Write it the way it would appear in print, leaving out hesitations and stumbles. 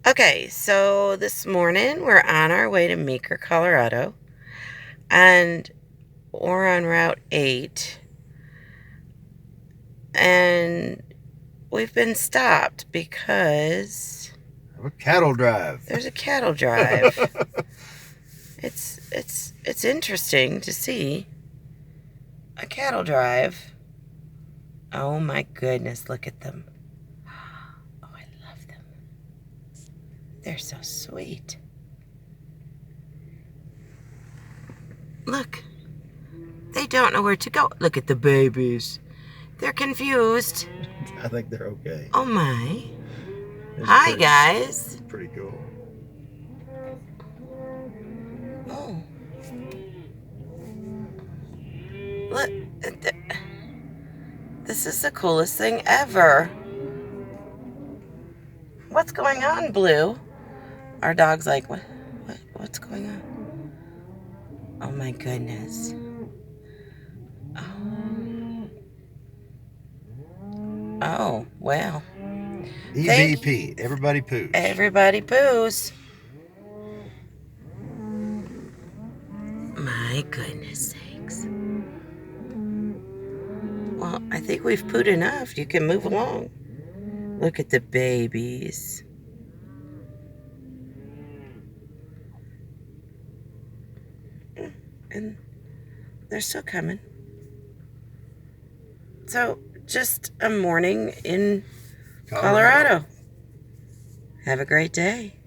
Okay, so this morning we're on our way to Meeker, Colorado, and we're on Route 8, and we've been stopped because A cattle drive. there's a cattle drive. It's interesting to see a cattle drive. Oh my goodness, look at them. Oh, I love them. They're so sweet. Look, they don't know where to go. Look at the babies. They're confused. I think they're okay. Oh my. It's Hi, guys. Pretty cool. Oh. Look. This is the coolest thing ever. What's going on, Blue? Our dog's like, what's going on? Oh my goodness. Oh, well. EVP. Everybody poos. Everybody poos. My goodness sakes. Well, I think we've pooed enough. You can move along. Look at the babies. And they're still coming. So, just a morning in Colorado. Have a great day.